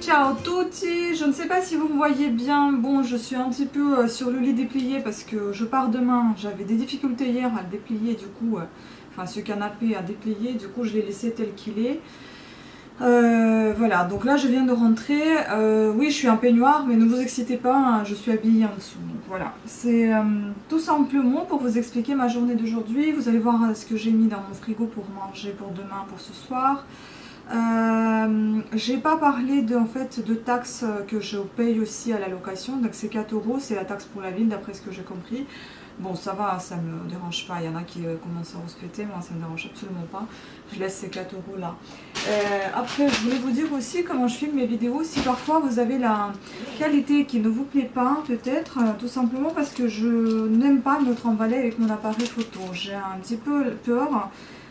Ciao tutti, je ne sais pas si vous me voyez bien, bon je suis un petit peu sur le lit déplié parce que je pars demain, j'avais des difficultés hier à le déplier du coup, enfin ce canapé à déplier, du coup je l'ai laissé tel qu'il est. Voilà, donc là je viens de rentrer, oui je suis en peignoir mais ne vous excitez pas, hein, je suis habillée en dessous, donc voilà. C'est tout simplement pour vous expliquer ma journée d'aujourd'hui, vous allez voir ce que j'ai mis dans mon frigo pour manger pour demain, pour ce soir. J'ai pas parlé en fait, de taxes que je paye aussi à la location, donc c'est 4 euros, c'est la taxe pour la ville d'après ce que j'ai compris. Bon ça va, ça me dérange pas, il y en a qui commencent à respecter, moi ça me dérange absolument pas, je laisse ces 4 euros là. Après je voulais vous dire aussi comment je filme mes vidéos, si parfois vous avez la qualité qui ne vous plaît pas peut-être, tout simplement parce que je n'aime pas me trimballer avec mon appareil photo, j'ai un petit peu peur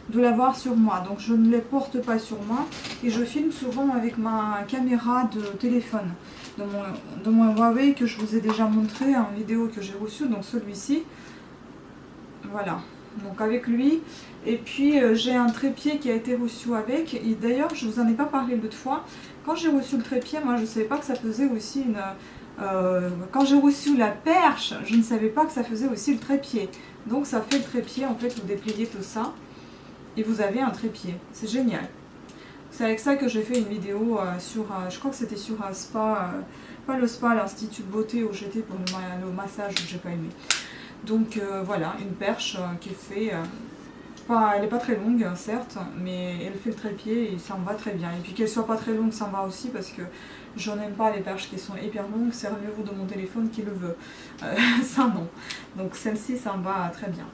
de l'avoir sur moi, donc je ne les porte pas sur moi et je filme souvent avec ma caméra de téléphone de mon Huawei que je vous ai déjà montré en vidéo que j'ai reçu, donc celui-ci, voilà, donc avec lui. Et puis j'ai un trépied qui a été reçu avec, et d'ailleurs je vous en ai pas parlé l'autre fois, quand j'ai reçu le trépied, moi je ne savais pas que ça faisait aussi une... quand j'ai reçu la perche, je ne savais pas que ça faisait aussi le trépied, donc ça fait le trépied en fait, vous dépliez tout ça et vous avez un trépied, c'est génial. C'est avec ça que j'ai fait une vidéo sur, je crois que c'était sur un spa, pas le spa, l'institut de beauté où j'étais pour le massage où j'ai pas aimé. Donc voilà, une perche qui est fait, elle n'est pas très longue certes, mais elle fait le trépied et ça me va très bien. Et puis qu'elle soit pas très longue, ça me va aussi parce que j'en aime pas les perches qui sont hyper longues, servez-vous de mon téléphone qui le veut. Ça non. Donc celle-ci, ça me va très bien.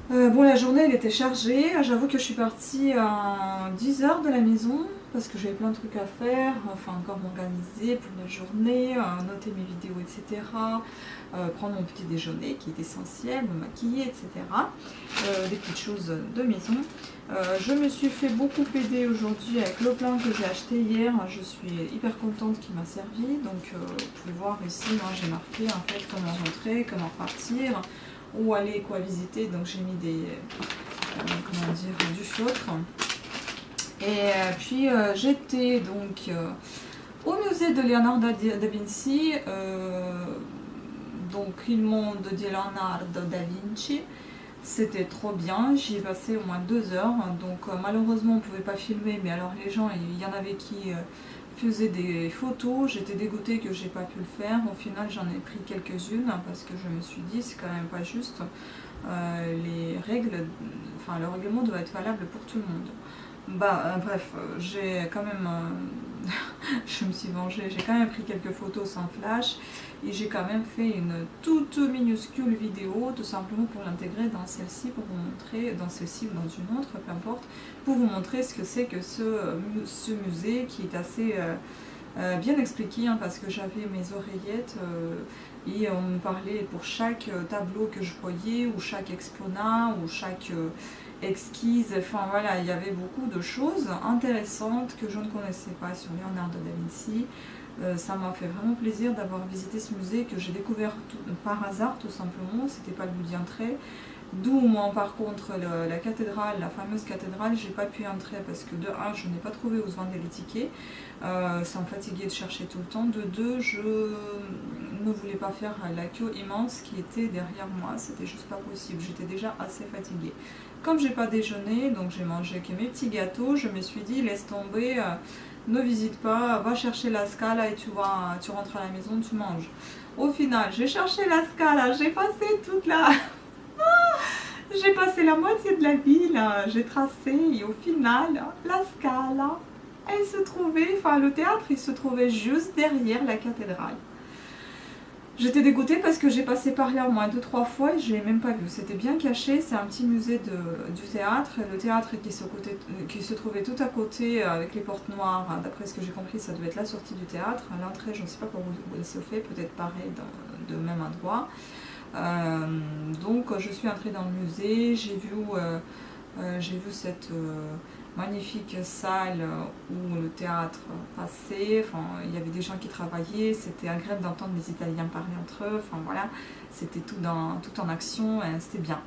Bon, la journée elle était chargée, j'avoue que je suis partie à 10 h de la maison parce que j'avais plein de trucs à faire, enfin encore m'organiser pour la journée, noter mes vidéos, etc. Prendre mon petit déjeuner qui est essentiel, me maquiller, etc. Des petites choses de maison. Je me suis fait beaucoup aider aujourd'hui avec le plan que j'ai acheté hier, je suis hyper contente qu'il m'a servi, donc vous pouvez voir ici, moi j'ai marqué en fait comment rentrer, comment partir, où aller, quoi visiter, donc j'ai mis des, comment dire, du feutre. Et puis j'étais donc au musée de Leonardo da Vinci, donc il monde de Leonardo da Vinci. C'était trop bien, j'y ai passé au moins 2 heures, donc malheureusement on ne pouvait pas filmer, mais alors les gens, il y en avait qui faisaient des photos, j'étais dégoûtée que j'ai pas pu le faire, au final j'en ai pris quelques-unes parce que je me suis dit c'est quand même pas juste, les règles, enfin le règlement doit être valable pour tout le monde. Bref, j'ai quand même, je me suis vengée, j'ai quand même pris quelques photos sans flash et j'ai quand même fait une toute minuscule vidéo tout simplement pour l'intégrer dans celle-ci, pour vous montrer, dans celle-ci ou dans une autre, peu importe, pour vous montrer ce que c'est que ce musée qui est assez bien expliqué, hein, parce que j'avais mes oreillettes et on me parlait pour chaque tableau que je voyais ou chaque exponat ou chaque exquise, enfin voilà, il y avait beaucoup de choses intéressantes que je ne connaissais pas sur Leonardo da Vinci. Ça m'a fait vraiment plaisir d'avoir visité ce musée que j'ai découvert par hasard tout simplement, c'était pas le but d'y entrer. D'où moi par contre la cathédrale, la fameuse cathédrale, j'ai pas pu entrer parce que de 1 je n'ai pas trouvé où se vendaient les tickets, ça me fatiguait de chercher tout le temps, de 2 je ne voulais pas faire la queue immense qui était derrière moi, c'était juste pas possible, j'étais déjà assez fatiguée. Comme j'ai pas déjeuné, donc j'ai mangé que mes petits gâteaux, je me suis dit laisse tomber, ne visite pas, va chercher la Scala et tu rentres à la maison, tu manges. Au final j'ai cherché la Scala, j'ai passé toute la... J'ai passé la moitié de la ville, j'ai tracé et au final, la Scala, elle se trouvait, enfin le théâtre, il se trouvait juste derrière la cathédrale. J'étais dégoûtée parce que j'ai passé par là au moins 2-3 fois et je ne l'ai même pas vu. C'était bien caché, c'est un petit musée du théâtre. Le théâtre qui se trouvait tout à côté avec les portes noires. D'après ce que j'ai compris, ça devait être la sortie du théâtre. L'entrée, je ne sais pas comment elle se fait, peut-être pareil, de même endroit. Donc je suis entrée dans le musée, j'ai vu cette magnifique salle où le théâtre passait, enfin, il y avait des gens qui travaillaient, c'était agréable d'entendre les Italiens parler entre eux, enfin voilà, c'était tout en action, c'était bien.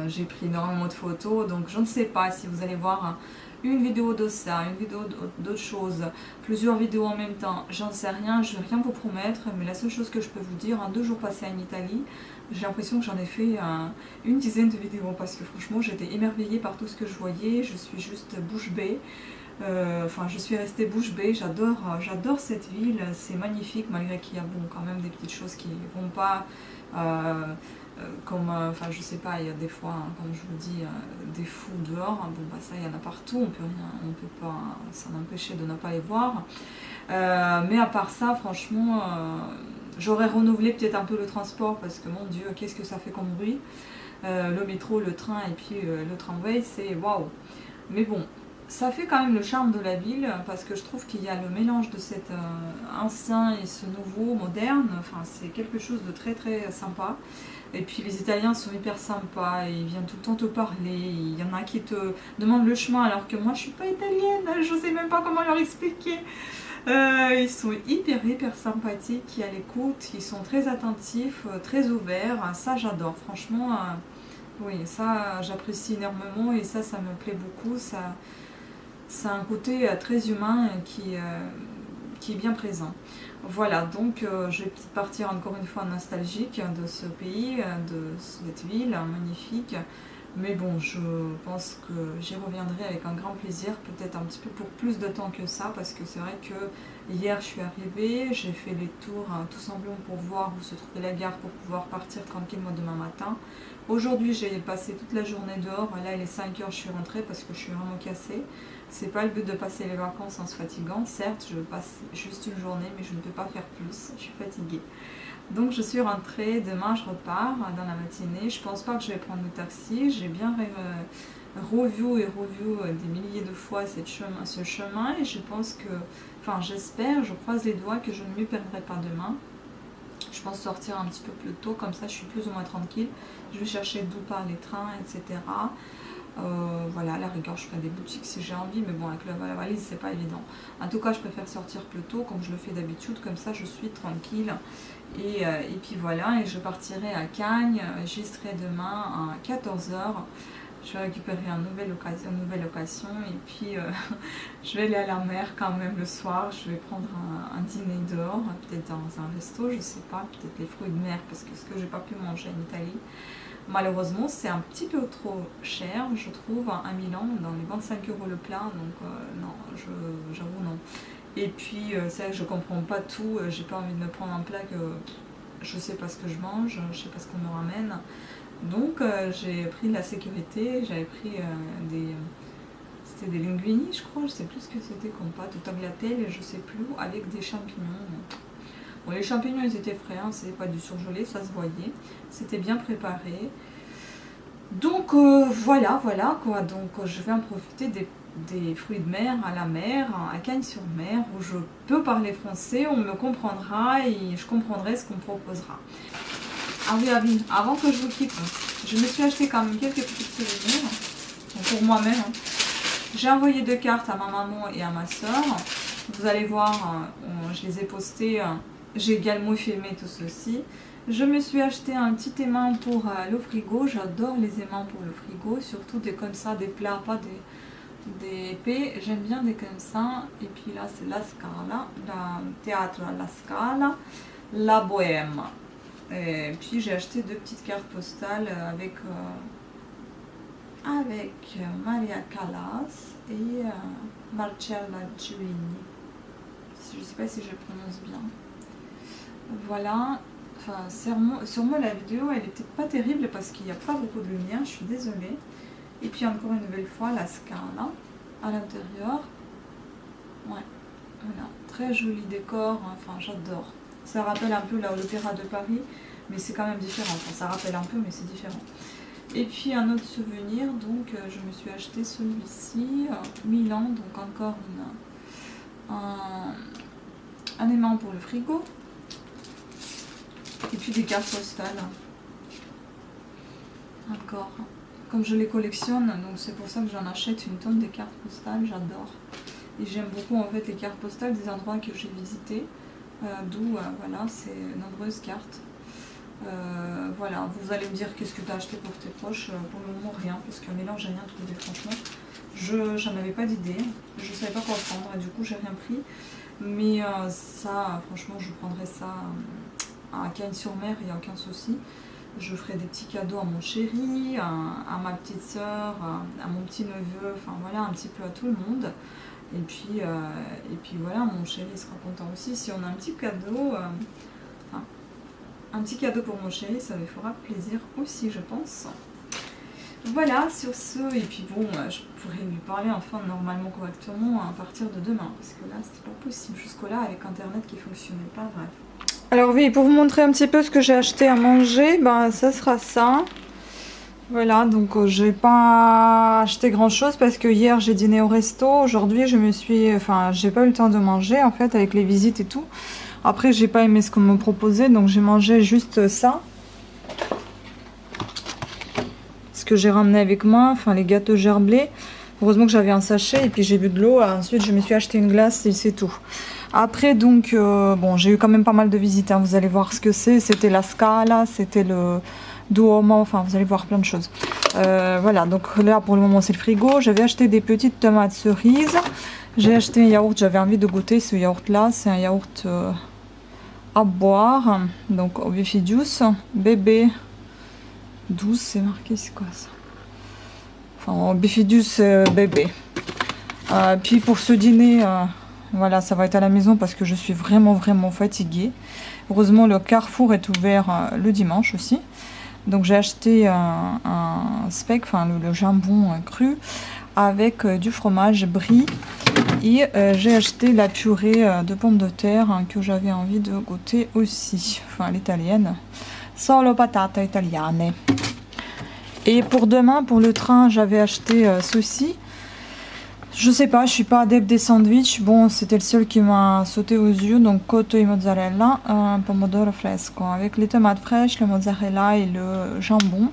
J'ai pris énormément de photos, donc je ne sais pas si vous allez voir une vidéo de ça, une vidéo d'autre chose, plusieurs vidéos en même temps, j'en sais rien, je ne vais rien vous promettre, mais la seule chose que je peux vous dire, en 2 jours passés en Italie, j'ai l'impression que j'en ai fait une dizaine de vidéos parce que franchement j'étais émerveillée par tout ce que je voyais, je suis juste bouche bée. Enfin, je suis restée bouche bée, j'adore cette ville, c'est magnifique malgré qu'il y a bon, quand même des petites choses qui vont pas, comme, enfin je sais pas, il y a des fois, hein, comme je vous dis, des fous dehors, hein, bon bah ça il y en a partout, on peut rien, on peut pas s'en empêcher de ne pas les voir, mais à part ça, franchement, j'aurais renouvelé peut-être un peu le transport parce que mon Dieu, qu'est-ce que ça fait comme bruit, le métro, le train et puis le tramway, c'est waouh, mais bon. Ça fait quand même le charme de la ville parce que je trouve qu'il y a le mélange de cet ancien et ce nouveau moderne. Enfin, c'est quelque chose de très très sympa. Et puis les Italiens sont hyper sympas, ils viennent tout le temps te parler. Il y en a qui te demandent le chemin alors que moi je suis pas italienne, je sais même pas comment leur expliquer. Ils sont hyper sympathiques, ils à l'écoute, ils sont très attentifs, très ouverts. Ça j'adore, franchement. Oui, ça j'apprécie énormément et ça me plaît beaucoup. C'est un côté très humain qui est bien présent. Voilà, donc je vais partir encore une fois nostalgique de ce pays, de cette ville magnifique. Mais bon, je pense que j'y reviendrai avec un grand plaisir, peut-être un petit peu pour plus de temps que ça, parce que c'est vrai que hier je suis arrivée, j'ai fait les tours tout simplement pour voir où se trouvait la gare pour pouvoir partir tranquillement demain matin. Aujourd'hui j'ai passé toute la journée dehors, là il est 5 heures, je suis rentrée parce que je suis vraiment cassée. C'est pas le but de passer les vacances en se fatiguant, certes je passe juste une journée mais je ne peux pas faire plus, je suis fatiguée. Donc je suis rentrée, demain je repars dans la matinée, je pense pas que je vais prendre le taxi, j'ai bien revu des milliers de fois ce chemin et je pense que, enfin j'espère, je croise les doigts que je ne m'y perdrai pas demain. Je pense sortir un petit peu plus tôt, comme ça je suis plus ou moins tranquille, je vais chercher d'où part les trains, etc. Voilà, à la rigueur, je ferai des boutiques si j'ai envie, mais bon, avec la valise, c'est pas évident. En tout cas, je préfère sortir plus tôt, comme je le fais d'habitude, comme ça je suis tranquille. Et puis voilà, et je partirai à Cagnes, j'y serai demain à 14 h. Je vais récupérer une nouvelle location et puis je vais aller à la mer quand même le soir. Je vais prendre un dîner dehors, peut-être dans un resto, je sais pas, peut-être les fruits de mer, parce que ce que j'ai pas pu manger en Italie. Malheureusement, c'est un petit peu trop cher, je trouve, à Milan, dans les 25 € le plat, donc non, j'avoue non. Et puis, c'est vrai que je comprends pas tout, j'ai pas envie de me prendre un plat que je sais pas ce que je mange, je sais pas ce qu'on me ramène. Donc, j'ai pris de la sécurité, j'avais pris c'était des linguini, je crois, je sais plus ce que c'était comme pâte, ou tagliatelle, je sais plus, avec des champignons. Bon, les champignons ils étaient frais, hein, c'était pas du surgelé, ça se voyait, c'était bien préparé. Donc voilà quoi, donc je vais en profiter des fruits de mer à la mer, à Cagnes-sur-Mer, où je peux parler français, on me comprendra et je comprendrai ce qu'on me proposera. Ah oui, avant que je vous quitte, je me suis acheté quand même quelques petites souvenirs, pour moi-même. Hein. J'ai envoyé 2 cartes à ma maman et à ma soeur. Vous allez voir, je les ai postées. J'ai également filmé tout ceci. Je me suis acheté un petit aimant pour le frigo. J'adore les aimants pour le frigo, surtout des comme ça, des plats, pas des épais. J'aime bien des comme ça. Et puis là, c'est la Scala, le théâtre La Scala, la Bohème. Et puis j'ai acheté 2 petites cartes postales avec Maria Callas et Marcella Giuini. Je ne sais pas si je prononce bien. Voilà, enfin, sûrement la vidéo elle était pas terrible parce qu'il n'y a pas beaucoup de lumière, je suis désolée. Et puis encore une nouvelle fois la Scala à l'intérieur. Ouais, voilà, très joli décor, enfin j'adore. Ça rappelle un peu l'Opéra de Paris, mais c'est quand même différent. Enfin, ça rappelle un peu, mais c'est différent. Et puis un autre souvenir, donc je me suis acheté celui-ci, Milan, donc encore un aimant pour le frigo. Et puis des cartes postales. Encore. Comme je les collectionne, donc c'est pour ça que j'en achète une tonne des cartes postales, j'adore. Et j'aime beaucoup en fait les cartes postales des endroits que j'ai visités. D'où, voilà, c'est nombreuses cartes. Voilà, vous allez me dire qu'est-ce que tu as acheté pour tes proches. Pour le moment, rien, parce qu'à Milan, j'ai rien trouvé, franchement. J'en avais pas d'idée, je savais pas quoi prendre et du coup j'ai rien pris. Mais ça, franchement, je prendrais ça à Cagnes-sur-Mer, il n'y a aucun souci. Je ferai des petits cadeaux à mon chéri, à ma petite soeur, à mon petit neveu, enfin voilà, un petit peu à tout le monde. Et puis voilà, mon chéri sera content aussi. Si on a un petit cadeau, enfin, un petit cadeau pour mon chéri, ça lui fera plaisir aussi, je pense. Voilà, sur ce, et puis bon, je pourrais lui parler enfin normalement correctement à partir de demain, parce que là, c'était pas possible jusque-là avec internet qui fonctionnait pas, bref. Alors oui, pour vous montrer un petit peu ce que j'ai acheté à manger, ben ça sera ça. Voilà, donc j'ai pas acheté grand chose parce que hier j'ai dîné au resto. Aujourd'hui j'ai pas eu le temps de manger en fait avec les visites et tout. Après j'ai pas aimé ce qu'on me proposait, donc j'ai mangé juste ça. Ce que j'ai ramené avec moi, enfin les gâteaux gerblés. Heureusement que j'avais un sachet et puis j'ai bu de l'eau. Ensuite je me suis acheté une glace et c'est tout. Après donc, bon j'ai eu quand même pas mal de visites, hein. Vous allez voir ce que c'est. C'était la Scala, c'était le Duomo, enfin vous allez voir plein de choses. Voilà, donc là pour le moment c'est le frigo. J'avais acheté des petites tomates cerises. J'ai acheté un yaourt, j'avais envie de goûter ce yaourt là. C'est un yaourt à boire. Donc au Bifidus, bébé 12, c'est marqué, c'est quoi ça? Enfin, Bifidus bébé. Puis pour ce dîner, voilà, ça va être à la maison parce que je suis vraiment fatiguée. Heureusement, le Carrefour est ouvert le dimanche aussi. Donc j'ai acheté un speck, enfin le jambon cru avec du fromage brie. Et j'ai acheté la purée de pommes de terre que j'avais envie de goûter aussi. Enfin l'italienne. Solo patate italiane. Et pour demain, pour le train, j'avais acheté ceci. Je sais pas, je suis pas adepte des sandwichs. Bon, c'était le seul qui m'a sauté aux yeux. Donc, cotto et mozzarella, un pomodoro fresco. Avec les tomates fraîches, le mozzarella et le jambon.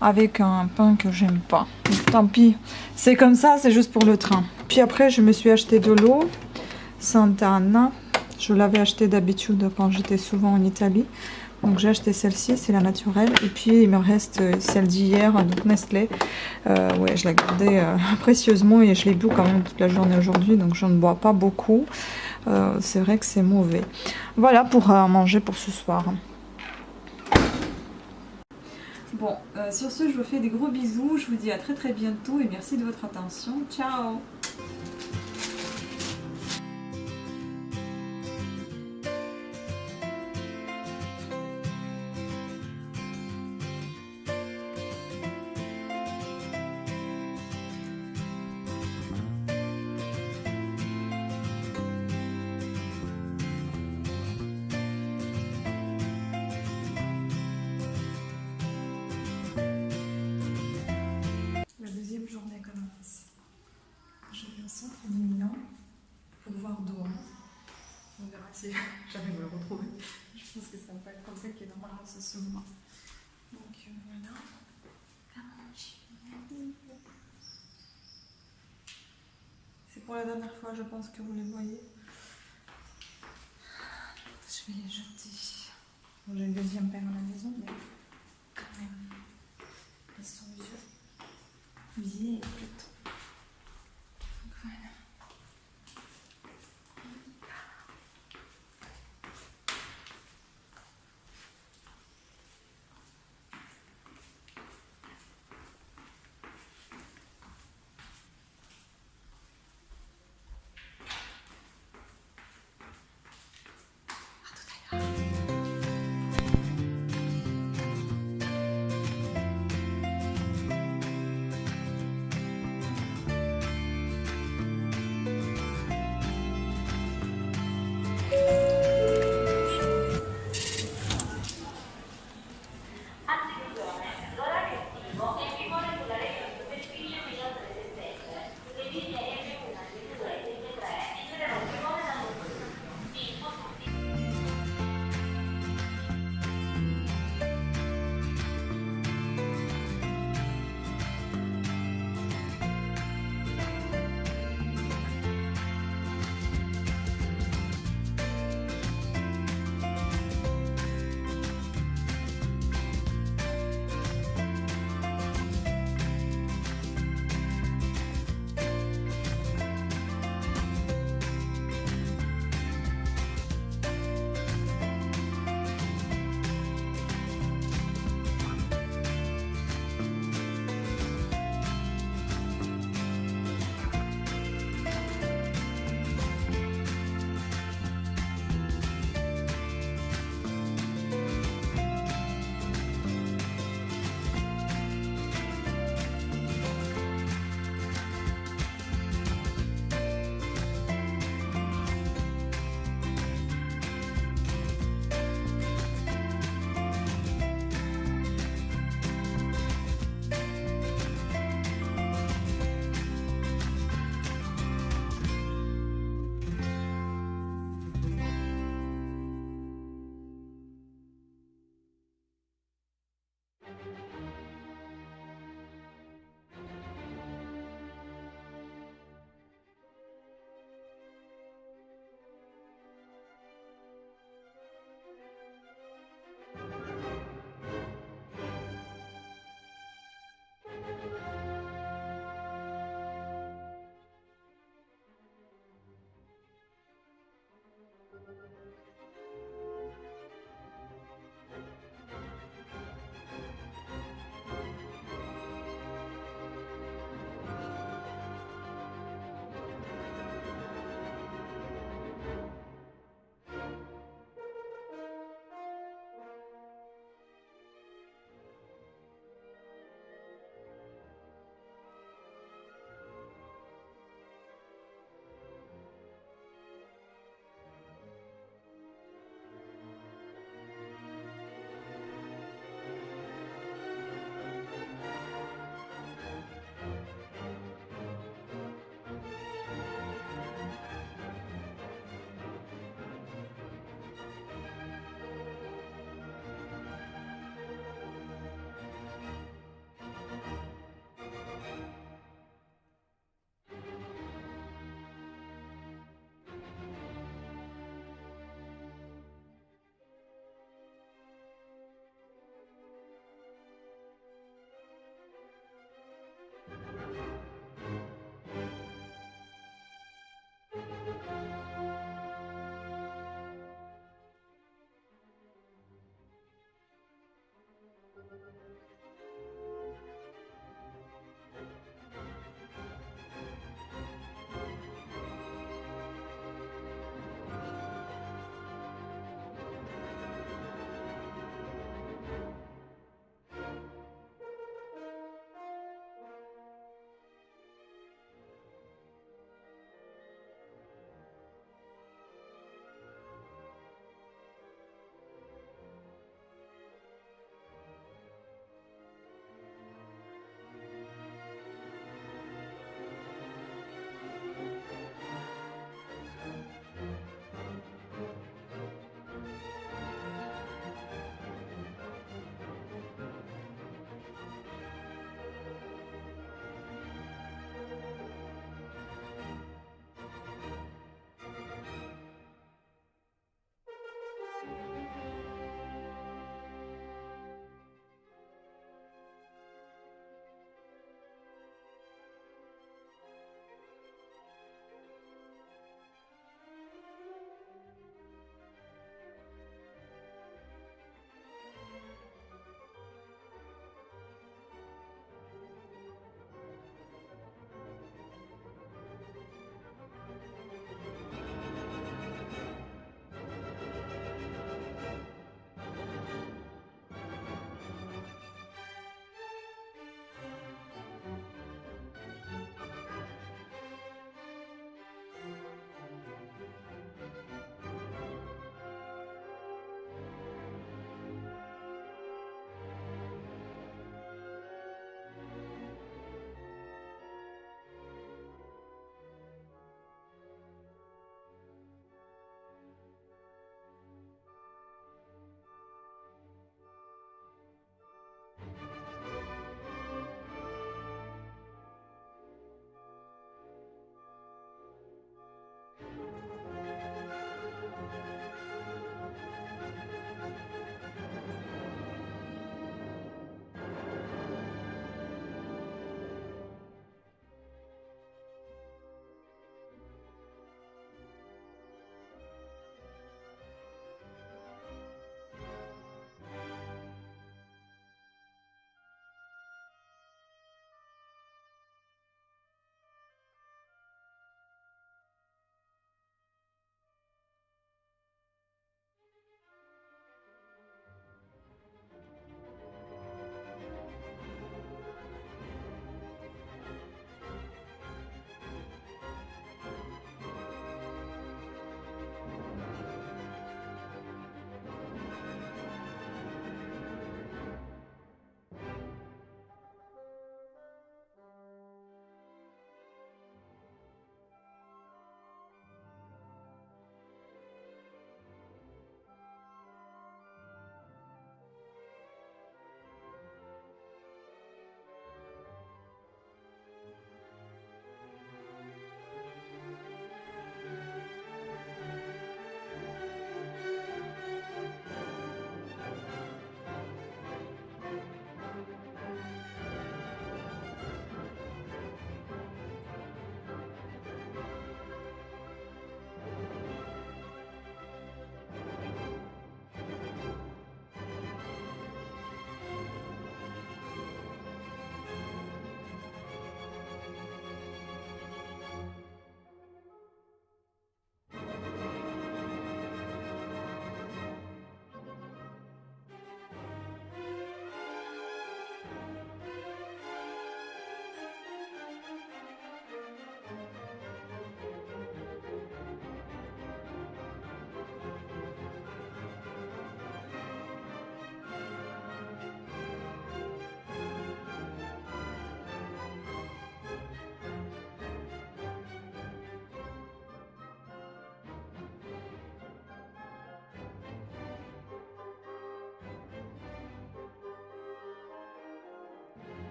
Avec un pain que j'aime pas. Donc, tant pis. C'est comme ça, c'est juste pour le train. Puis après, je me suis acheté de l'eau. Santa Anna. Je l'avais acheté d'habitude quand j'étais souvent en Italie. Donc j'ai acheté celle-ci, c'est la naturelle. Et puis il me reste celle d'hier, donc Nestlé. Ouais, je l'ai gardée précieusement et je l'ai bu quand même toute la journée aujourd'hui. Donc je ne bois pas beaucoup. C'est vrai que c'est mauvais. Voilà pour manger pour ce soir. Bon, sur ce, je vous fais des gros bisous. Je vous dis à très bientôt et merci de votre attention. Ciao! Deuxième journée commence. Je vais au centre de Milan pour voir Duomo. On verra si j'arrive à le retrouver. Je pense que ça va pas être comme ça qui est normalement ce soir. Donc voilà. C'est pour la dernière fois, je pense que vous les voyez. Je vais les jeter. Bon, j'ai une deuxième paire à la maison, mais quand même, ils sont vieux. Vieilles plutôt. Donc voilà.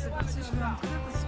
c'est parti, je vais entrer parce